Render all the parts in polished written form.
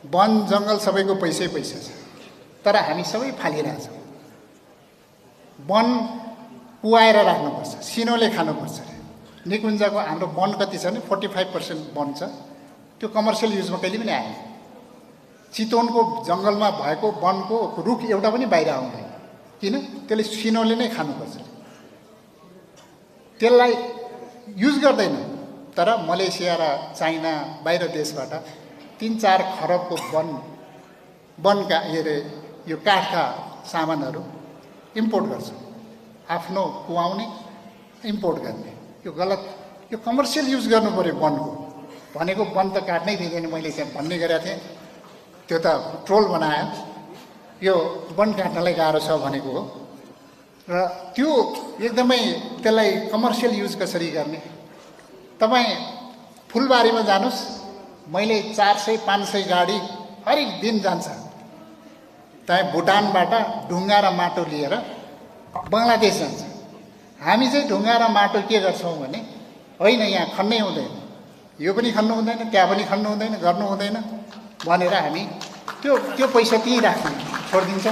वन जङ्गल सबैको पैसै पैसा छ, तर हामी सबै फालिरहेछौँ। वन कुवाएर राख्नुपर्छ, सिनोले खानुपर्छ। निकुञ्जको हाम्रो वन कति छ भने 45% वन छ, त्यो कमर्सियल युजमा कहिले पनि आएन। चितवनको जङ्गलमा भएको वनको रुख एउटा पनि बाहिर आउँदैन, किन? त्यसले सिनोले नै खानुपर्छ, त्यसलाई युज गर्दैन। तर मलेसिया र चाइना बाहिर देशबाट 3-4 खरबको वनका यो काठका सामानहरू इम्पोर्ट गर्छ, आफ्नो कुवाउने इम्पोर्ट गर्ने। यो गलत, यो कमर्सियल युज गर्नु पऱ्यो वनको। भनेको वन त काट्नै दिँदैन, मैले त्यहाँ भन्ने गरेको थिएँ, त्यो त ट्रोल बनायो, यो वन काट्नलाई गाह्रो छ भनेको हो। र त्यो एकदमै त्यसलाई कमर्सियल युज कसरी गर्ने? तपाईँ फुलबारीमा जानुहोस्, मैले 400-500 गाडी हरेक दिन जान्छ त्यहाँ भुटानबाट ढुङ्गा र माटो लिएर बङ्गलादेश जान्छ। हामी चाहिँ ढुङ्गा र माटो के गर्छौँ भने, होइन यहाँ खन्नै हुँदैन, यो पनि खन्नु हुँदैन, त्यहाँ पनि खन्नु हुँदैन, गर्नु हुँदैन भनेर हामी त्यो पैसा त्यहीँ राख्ने छोडिदिन्छ।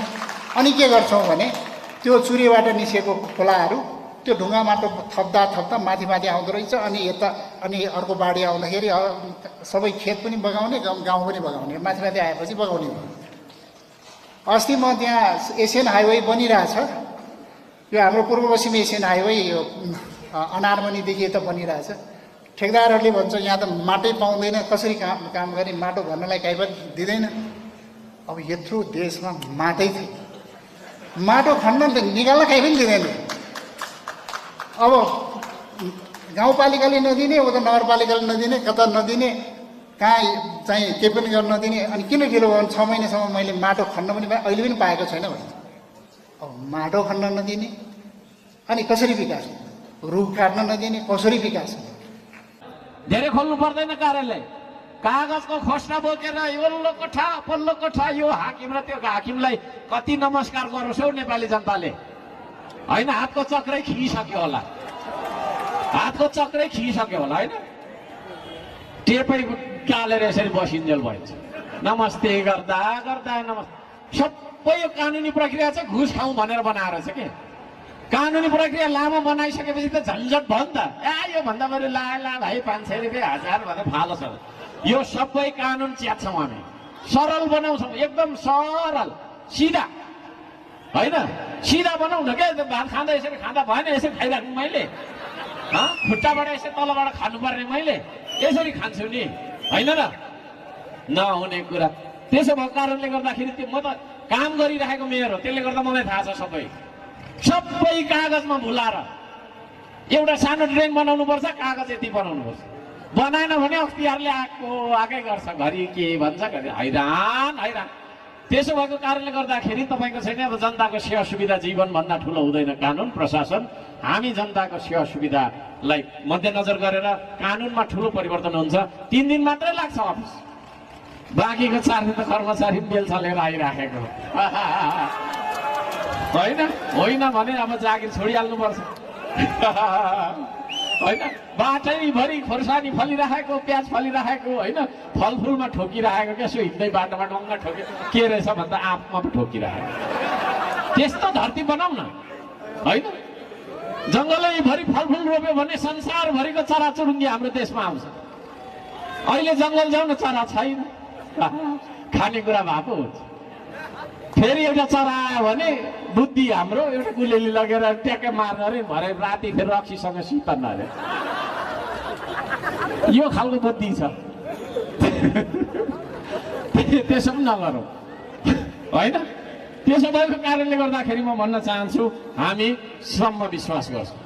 अनि के गर्छौँ भने त्यो चुरेबाट निस्केको खोलाहरू त्यो ढुङ्गा माटो थप्दा थप्दा माथि माथि आउँदो रहेछ। अनि अर्को बाढी आउँदाखेरि सबै खेत पनि बगाउने, गाउँ पनि बगाउने, माथि माथि आएपछि बगाउने भयो। अस्ति म त्यहाँ एसियन हाइवे बनिरहेछ, यो हाम्रो पूर्व पश्चिम एसियन हाइवे यो अनारमनीदेखि यता बनिरहेछ। ठेकदारहरूले भन्छ यहाँ त माटै पाउँदैन, कसरी काम गर्ने, माटो भर्नलाई काहीँ पनि दिँदैन। अब यत्रो देशमा माटै थियो, माटो खन्न निकाल्न काहीँ पनि दिँदैन। अब गाउँपालिकाले नदिने, उता नगरपालिकाले नदिने, कता नदिने, कहाँ चाहिँ केही पनि गर्न नदिने। अनि किन ढिलो भयो भने 6 महिनासम्म मैले माटो खन्न पनि अहिले पनि पाएको छैन भने, अब माटो खन्न नदिने अनि कसरी विकास? रुख काट्न नदिने कसरी विकास? धेरै खोल्नु पर्दैन कार्यालय, कागजको खोस्टा बोकेर यो कोठा पल्लो कोठा यो हाकिम र त्यो हाकिमलाई कति नमस्कार गरोस् हौ नेपाली जनताले। होइन, हातको चक्रै खिसक्यो होला, हातको चक्रै खिसक्यो होला। होइन, टेपै टालेर यसरी बसिन्जेल भइन्छ, नमस्ते गर्दा गर्दा नमस्ते। सबै यो कानुनी प्रक्रिया चाहिँ घुस खाउँ भनेर बनाएर छ के। कानुनी प्रक्रिया लामो बनाइसकेपछि त झन्झट भयो नि त। यो भन्दा बरु ला भाइ 500 रुपियाँ 1000 भनेर फालो छ। यो सबै कानुन च्याच्छौँ हामी, सरल बनाउँछौँ, एकदम सरल सिधा। होइन, सिधा बनाउँ न क्या। भात खाँदा यसरी खाँदा भएन, यसरी खाइराख्नु मैले, खुट्टाबाट यसरी तलबाट खानुपर्ने मैले, यसरी खान्छु नि, होइन र? नहुने कुरा। त्यसो भएको कारणले गर्दाखेरि म त काम गरिरहेको मेयर हो, त्यसले गर्दा मलाई थाहा छ सबै कागजमा भुलाएर। एउटा सानो ड्रेन बनाउनुपर्छ, कागज यति बनाउनुपर्छ, बनाएन भने अख्तियारले आएकै गर्छ, घरि के भन्छ, घरि हैरान। त्यसो भएको कारणले गर्दाखेरि तपाईँको छैन। अब जनताको सेवा सुविधा जीवनभन्दा ठुलो हुँदैन कानुन प्रशासन। हामी जनताको सेवा सुविधालाई मध्यनजर गरेर कानुनमा ठुलो परिवर्तन हुन्छ। 3 दिन मात्रै लाग्छ अफिस, बाँकीको 4 दिन त कर्मचारी बेल चलेर आइराखेको होइन भने अब जागिर छोडिहाल्नुपर्छ। होइन, बाटैभरि खोर्सानी फलिरहेको, प्याज फलिरहेको, होइन, फलफुलमा ठोकिरहेको, क्या सो हिँड्दै बाटोमा डङ्गा ठोके के रहेछ भन्दा आँपमा पो ठोकिरहेको। त्यस्तो धरती बनाऊ न। होइन, जङ्गलैभरि फलफुल रोप्यो भने संसारभरिको चराचुरुङ्गी हाम्रो देशमा आउँछ। अहिले जङ्गल जाउँ न, चरा छैन, खानेकुरा भएको हुन्छ। फेरि एउटा चरा आयो भने बुद्धि हाम्रो एउटा गुलेली लगेर ट्याक्कै मार्न अरे, भरे राति फेरि रक्सीसँग सितन अरे, यो खालको बुद्धि छ। त्यसो पनि नगरौँ। होइन, त्यसो भएको कारणले गर्दाखेरि म भन्न चाहन्छु हामी श्रममा विश्वास गर्छौँ।